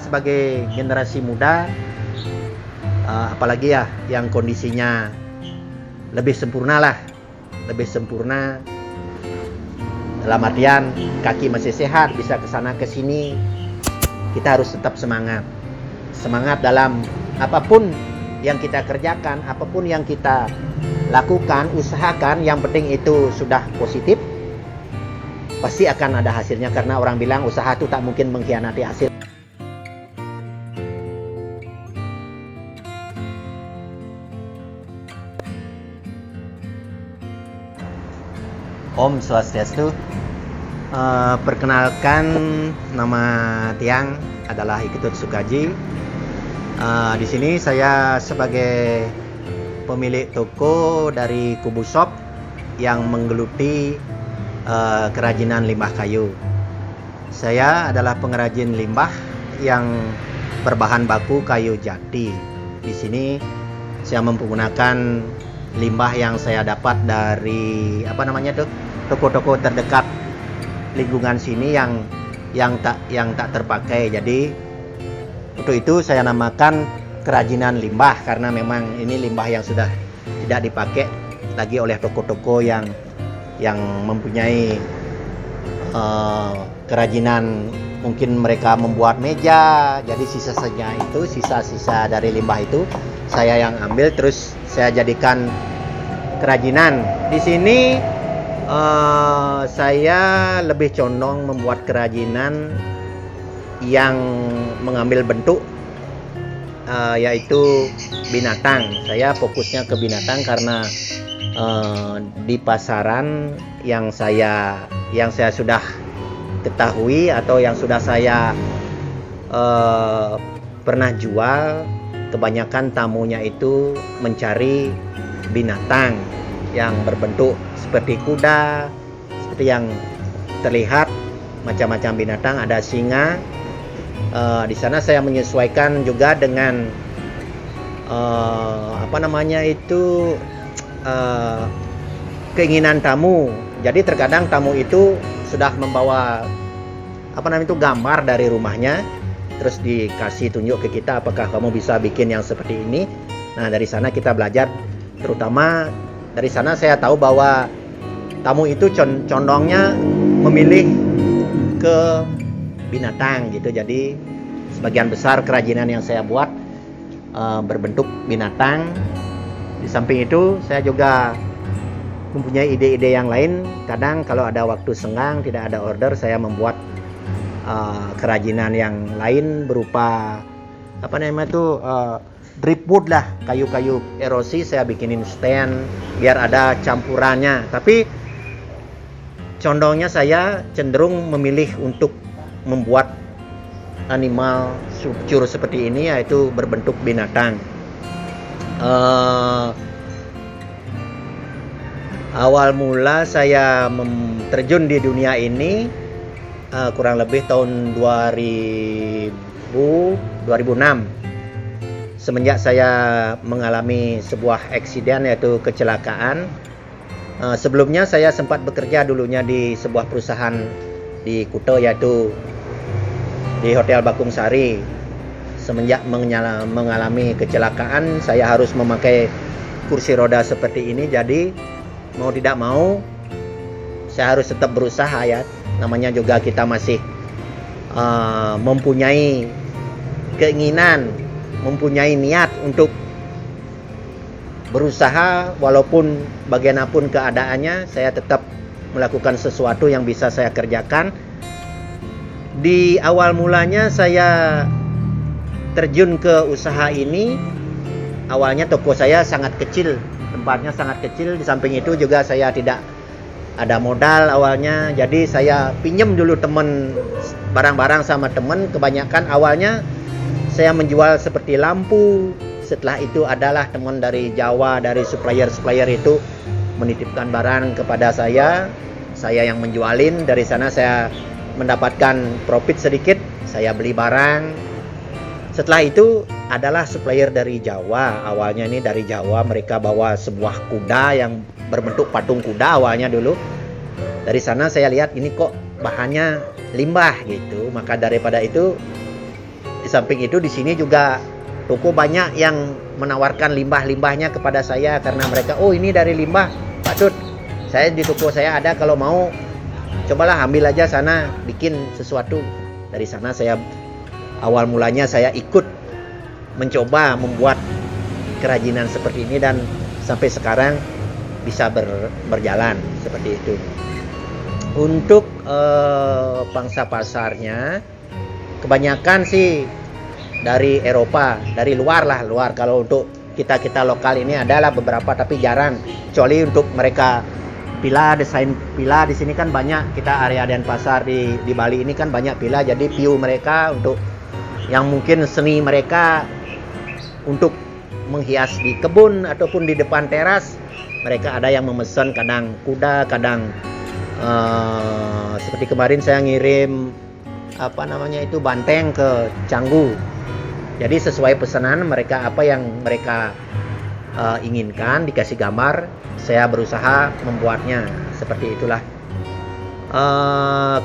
sebagai generasi muda, apalagi ya yang kondisinya lebih sempurna dalam artian kaki masih sehat, bisa kesana kesini, kita harus tetap semangat dalam apapun yang kita kerjakan, apapun yang kita lakukan, usahakan, yang penting itu sudah positif, pasti akan ada hasilnya, karena orang bilang usaha itu tak mungkin mengkhianati hasil. Om Swastiastu. Perkenalkan, nama Tiang adalah Iketut Sukaji. Di sini saya sebagai pemilik toko dari Kubu Shop yang menggeluti kerajinan limbah kayu. Saya adalah pengrajin limbah yang berbahan baku kayu jati. Di sini saya menggunakan limbah yang saya dapat dari toko-toko terdekat lingkungan sini yang tak terpakai. Jadi untuk itu saya namakan kerajinan limbah, karena memang ini limbah yang sudah tidak dipakai lagi oleh toko-toko yang mempunyai kerajinan. Mungkin mereka membuat meja, jadi sisa-sisa dari limbah itu saya yang ambil, terus saya jadikan kerajinan. Di sini saya lebih condong membuat kerajinan yang mengambil bentuk yaitu binatang. Saya fokusnya ke binatang karena di pasaran yang saya sudah ketahui atau yang sudah saya pernah jual, kebanyakan tamunya itu mencari binatang yang berbentuk seperti kuda, seperti yang terlihat, macam-macam binatang, ada singa. Di sana saya menyesuaikan juga dengan keinginan tamu. Jadi terkadang tamu itu sudah membawa gambar dari rumahnya, terus dikasih tunjuk ke kita, apakah kamu bisa bikin yang seperti ini. Nah, dari sana kita belajar, terutama dari sana saya tahu bahwa tamu itu condongnya memilih ke binatang gitu. Jadi sebagian besar kerajinan yang saya buat berbentuk binatang. Di samping itu saya juga mempunyai ide-ide yang lain. Kadang kalau ada waktu senggang, tidak ada order, saya membuat kerajinan yang lain berupa driftwood lah, kayu-kayu erosi. Saya bikinin stand biar ada campurannya, tapi condongnya saya cenderung memilih untuk membuat animal sculpture seperti ini, yaitu berbentuk binatang. Awal mula saya terjun di dunia ini kurang lebih tahun 2006. Semenjak saya mengalami sebuah eksiden, yaitu kecelakaan. Sebelumnya saya sempat bekerja dulunya di sebuah perusahaan di Kuta, yaitu di Hotel Bakung Sari. Semenjak mengalami kecelakaan, saya harus memakai kursi roda seperti ini. Jadi mau tidak mau saya harus tetap berusaha ya. Namanya juga kita masih mempunyai keinginan, mempunyai niat untuk berusaha, walaupun bagaimanapun keadaannya, saya tetap melakukan sesuatu yang bisa saya kerjakan. Di awal mulanya saya terjun ke usaha ini, awalnya toko saya sangat kecil, tempatnya sangat kecil. Di samping itu juga saya tidak ada modal awalnya, jadi saya pinjam dulu barang-barang sama teman. Kebanyakan awalnya saya menjual seperti lampu. Setelah itu adalah teman dari Jawa, dari supplier itu menitipkan barang kepada saya yang menjualin. Dari sana saya mendapatkan profit sedikit, saya beli barang. Setelah itu adalah supplier dari Jawa. Awalnya ini dari Jawa, mereka bawa sebuah kuda yang berbentuk patung kuda awalnya dulu. Dari sana saya lihat ini kok bahannya limbah gitu. Maka daripada itu Di samping itu di sini juga toko banyak yang menawarkan limbah-limbahnya kepada saya karena mereka, oh ini dari limbah Pak Tut, saya di toko saya ada, kalau mau cobalah ambil aja sana, bikin sesuatu. Dari sana saya awal mulanya saya ikut mencoba membuat kerajinan seperti ini dan sampai sekarang bisa berjalan seperti itu. Untuk pangsa pasarnya kebanyakan sih dari Eropa, dari luar. Kalau untuk kita lokal ini adalah beberapa tapi jarang, kecuali untuk mereka desain pila di sini kan banyak. Kita area Denpasar di Bali ini kan banyak pila, jadi view mereka untuk yang mungkin seni mereka untuk menghias di kebun ataupun di depan teras, mereka ada yang memesan kadang kuda, kadang seperti kemarin saya ngirim banteng ke Canggu. Jadi sesuai pesanan mereka, apa yang mereka inginkan, dikasih gambar, saya berusaha membuatnya. Seperti itulah.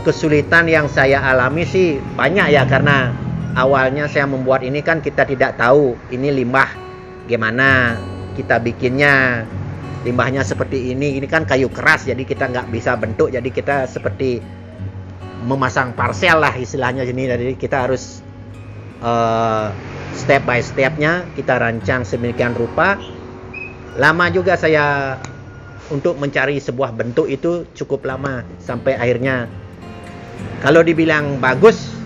Kesulitan yang saya alami sih banyak ya, karena awalnya saya membuat ini kan kita tidak tahu ini limbah gimana kita bikinnya. Limbahnya seperti ini kan kayu keras, jadi kita nggak bisa bentuk, jadi kita seperti memasang parsel lah istilahnya sini. Jadi kita harus step by stepnya kita rancang sedemikian rupa. Lama juga saya untuk mencari sebuah bentuk itu, cukup lama sampai akhirnya kalau dibilang bagus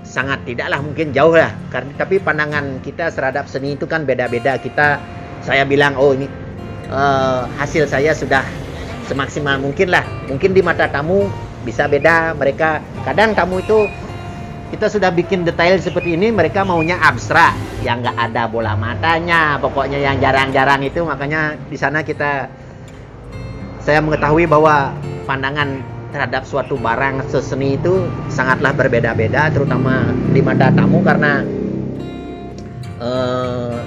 sangat tidaklah, mungkin jauh lah, tapi pandangan kita terhadap seni itu kan beda-beda. Saya bilang oh ini hasil saya sudah semaksimal mungkin lah. Mungkin di mata tamu bisa beda. Mereka kadang tamu itu kita sudah bikin detail seperti ini, mereka maunya abstrak yang nggak ada bola matanya, pokoknya yang jarang-jarang itu. Makanya di sana saya mengetahui bahwa pandangan terhadap suatu barang seseni itu sangatlah berbeda-beda, terutama di mata tamu, karena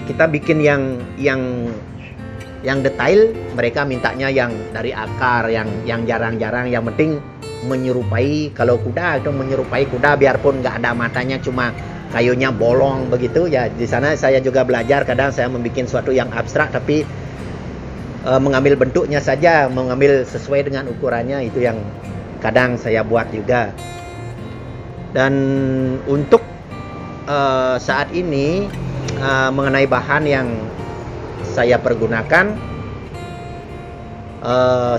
kita bikin yang detail, mereka mintanya yang dari akar, yang jarang-jarang, yang penting menyerupai. Kalau kuda itu menyerupai kuda, biarpun nggak ada matanya, cuma kayunya bolong begitu ya. Di sana saya juga belajar, kadang saya membuat suatu yang abstrak tapi mengambil bentuknya saja, mengambil sesuai dengan ukurannya, itu yang kadang saya buat juga. Dan untuk saat ini mengenai bahan yang saya pergunakan,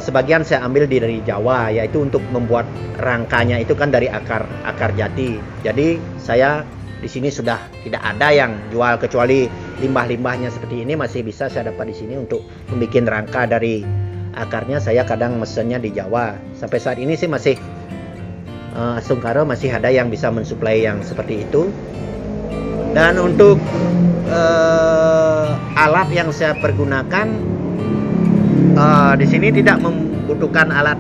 sebagian saya ambil dari Jawa, yaitu untuk membuat rangkanya itu kan dari akar jati. Jadi saya di sini sudah tidak ada yang jual, kecuali limbah-limbahnya seperti ini masih bisa saya dapat di sini. Untuk membuat rangka dari akarnya saya kadang mesennya di Jawa. Sampai saat ini sih masih Sungkaro masih ada yang bisa mensuplai yang seperti itu. Dan untuk alat yang saya pergunakan di sini tidak membutuhkan alat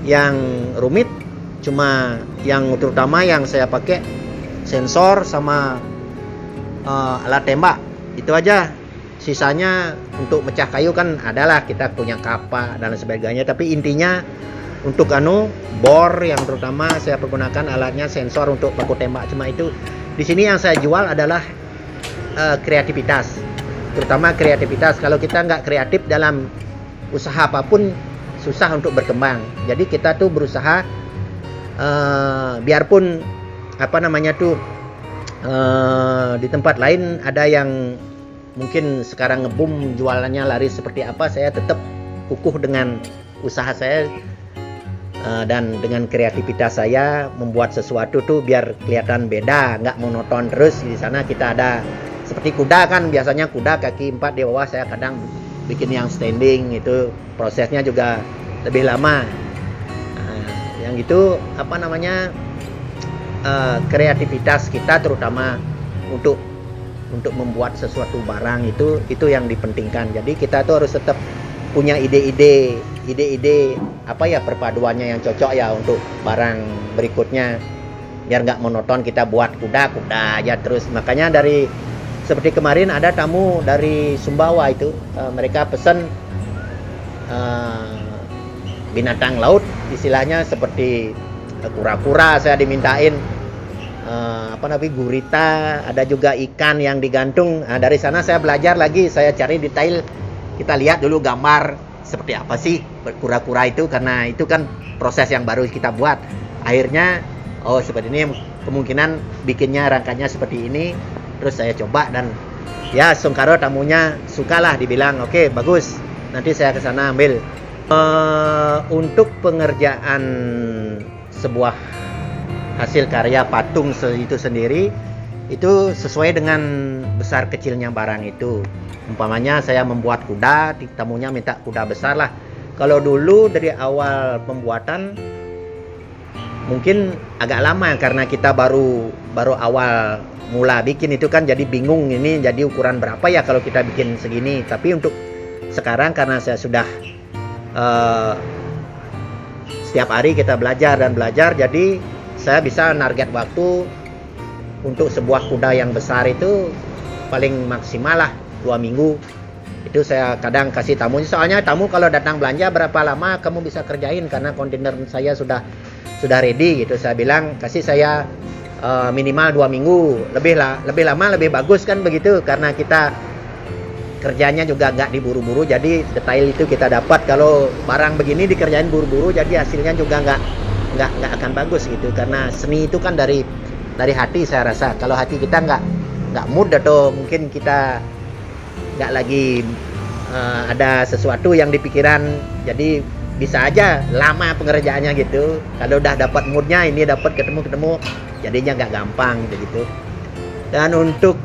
yang rumit, cuma yang terutama yang saya pakai sensor sama alat tembak, itu aja. Sisanya untuk mecah kayu kan adalah kita punya kapak dan sebagainya, tapi intinya untuk bor yang terutama saya pergunakan alatnya sensor untuk baku tembak. Cuma itu di sini yang saya jual adalah kreativitas, terutama kreativitas. Kalau kita nggak kreatif dalam usaha apapun, susah untuk berkembang. Jadi kita tuh berusaha biarpun di tempat lain ada yang mungkin sekarang ngebum jualannya laris seperti apa, saya tetap kukuh dengan usaha saya dan dengan kreativitas saya membuat sesuatu tuh biar kelihatan beda, nggak monoton terus. Di sana kita ada seperti kuda kan, biasanya kuda kaki 4 di bawah, saya kadang bikin yang standing, itu prosesnya juga lebih lama. Yang itu kreativitas kita terutama untuk membuat sesuatu barang itu yang dipentingkan. Jadi kita tuh harus tetap punya ide-ide perpaduannya yang cocok ya untuk barang berikutnya, biar nggak monoton kita buat kuda aja terus. Makanya seperti kemarin ada tamu dari Sumbawa itu, mereka pesan binatang laut istilahnya, seperti kura-kura saya dimintain. gurita, ada juga ikan yang digantung. Nah, dari sana saya belajar lagi, saya cari detail. Kita lihat dulu gambar seperti apa sih kura-kura itu, karena itu kan proses yang baru kita buat. Akhirnya seperti ini, kemungkinan bikinnya rangkanya seperti ini. Terus saya coba dan ya Sungkaro tamunya sukalah, dibilang oke, bagus, nanti saya ke sana ambil. Untuk pengerjaan sebuah hasil karya patung itu sendiri, itu sesuai dengan besar kecilnya barang itu. Umpamanya saya membuat kuda, tamunya minta kuda besar lah. Kalau dulu dari awal pembuatan mungkin agak lama, karena kita baru awal mula bikin itu kan, jadi bingung ini jadi ukuran berapa ya kalau kita bikin segini. Tapi untuk sekarang karena saya sudah setiap hari kita belajar, jadi saya bisa target waktu untuk sebuah kuda yang besar itu paling maksimal lah 2 minggu. Itu saya kadang kasih tamu, soalnya tamu kalau datang belanja berapa lama kamu bisa kerjain, karena kontainer saya sudah ready gitu. Saya bilang kasih saya minimal 2 minggu, lebih lama lebih bagus kan begitu, karena kita kerjanya juga nggak diburu-buru, jadi detail itu kita dapat. Kalau barang begini dikerjain buru-buru, jadi hasilnya juga nggak akan bagus gitu. Karena seni itu kan dari hati, saya rasa. Kalau hati kita nggak mood, atau mungkin kita nggak lagi ada sesuatu yang di pikiran, jadi bisa aja lama pengerjaannya gitu. Kalau udah dapat moodnya, ini dapat ketemu, jadinya nggak gampang gitu. Dan untuk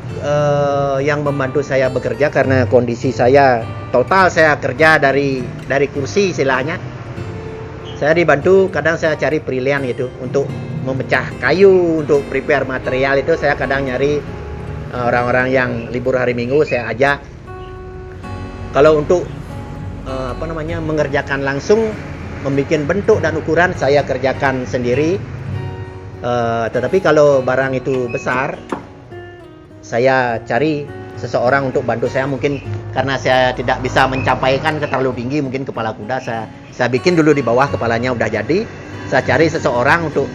yang membantu saya bekerja, karena kondisi saya total saya kerja dari kursi istilahnya. Saya dibantu, kadang saya cari brilian gitu untuk memecah kayu, untuk prepare material itu saya kadang nyari orang-orang yang libur hari Minggu saya ajak. Kalau untuk mengerjakan langsung, membuat bentuk dan ukuran saya kerjakan sendiri. Tetapi kalau barang itu besar, saya cari seseorang untuk bantu saya. Mungkin karena saya tidak bisa mencapaikan ke terlalu tinggi, mungkin kepala kuda saya bikin dulu di bawah, kepalanya udah jadi. Saya cari seseorang untuk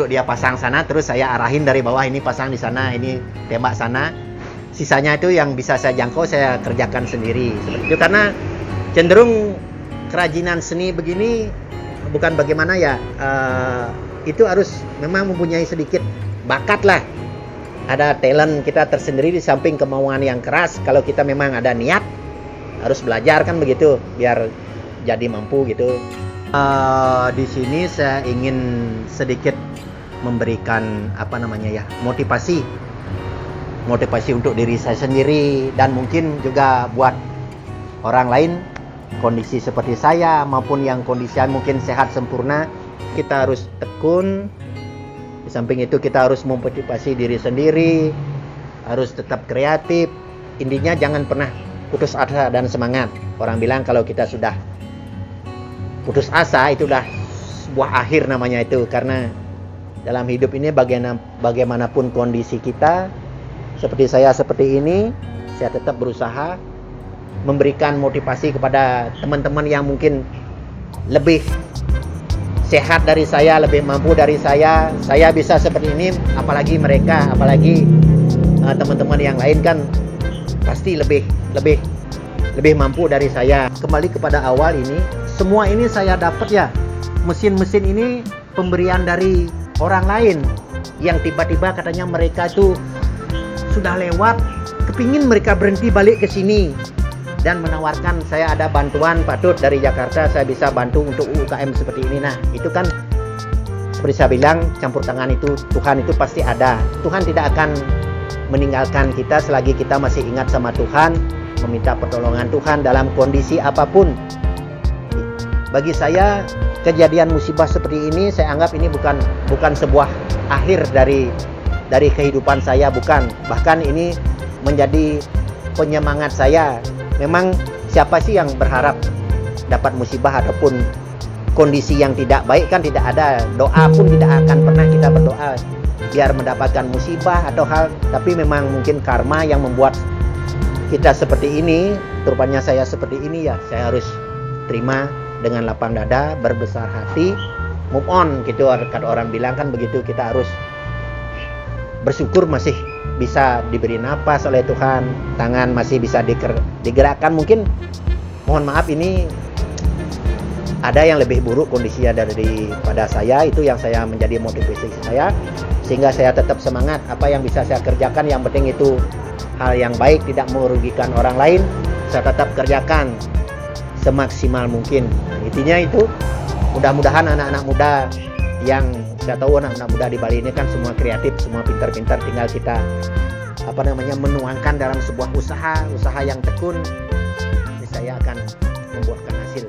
dia pasang sana, terus saya arahin dari bawah, ini pasang di sana, ini tembak sana. Sisanya itu yang bisa saya jangkau saya kerjakan sendiri. Seperti itu, karena cenderung kerajinan seni begini bukan bagaimana ya, itu harus memang mempunyai sedikit bakat lah. Ada talent kita tersendiri di samping kemauan yang keras. Kalau kita memang ada niat, harus belajar kan begitu, biar jadi mampu gitu. Di sini saya ingin sedikit memberikan motivasi untuk diri saya sendiri, dan mungkin juga buat orang lain kondisi seperti saya maupun yang kondisinya mungkin sehat sempurna. Kita harus tekun. Di samping itu kita harus memotivasi diri sendiri, harus tetap kreatif. Intinya jangan pernah putus asa dan semangat. Orang bilang kalau kita sudah putus asa, itu udah sebuah akhir namanya itu. Karena dalam hidup ini bagaimanapun kondisi kita, seperti saya seperti ini, saya tetap berusaha memberikan motivasi kepada teman-teman yang mungkin lebih sehat dari saya, lebih mampu dari saya bisa seperti ini, apalagi mereka, apalagi teman-teman yang lain kan pasti lebih mampu dari saya. Kembali kepada awal ini, semua ini saya dapat ya, mesin-mesin ini pemberian dari orang lain yang tiba-tiba katanya mereka itu sudah lewat, kepingin mereka berhenti balik ke sini dan menawarkan saya ada bantuan Pak Tut dari Jakarta, saya bisa bantu untuk UKM seperti ini. Nah, itu kan seperti saya bilang, campur tangan itu Tuhan itu pasti ada. Tuhan tidak akan meninggalkan kita selagi kita masih ingat sama Tuhan, meminta pertolongan Tuhan dalam kondisi apapun. Bagi saya, kejadian musibah seperti ini saya anggap ini bukan sebuah akhir dari kehidupan saya, bukan. Bahkan ini menjadi penyemangat saya. Memang siapa sih yang berharap dapat musibah ataupun kondisi yang tidak baik, kan tidak ada. Doa pun tidak akan pernah kita berdoa biar mendapatkan musibah atau hal. Tapi memang mungkin karma yang membuat kita seperti ini. Rupanya saya seperti ini ya, saya harus terima dengan lapang dada, berbesar hati, move on gitu. Kata orang bilang kan begitu, kita harus bersyukur masih bisa diberi napas oleh Tuhan, tangan masih bisa digerakkan. Mungkin mohon maaf ini ada yang lebih buruk kondisinya daripada saya, itu yang saya menjadi motivasi saya, sehingga saya tetap semangat. Apa yang bisa saya kerjakan, yang penting itu hal yang baik, tidak merugikan orang lain, saya tetap kerjakan semaksimal mungkin. Intinya itu, mudah-mudahan anak-anak muda yang saya tahu, anak-anak muda di Bali ini kan semua kreatif, semua pintar-pintar, tinggal kita menuangkan dalam sebuah usaha yang tekun, saya akan membuahkan hasil.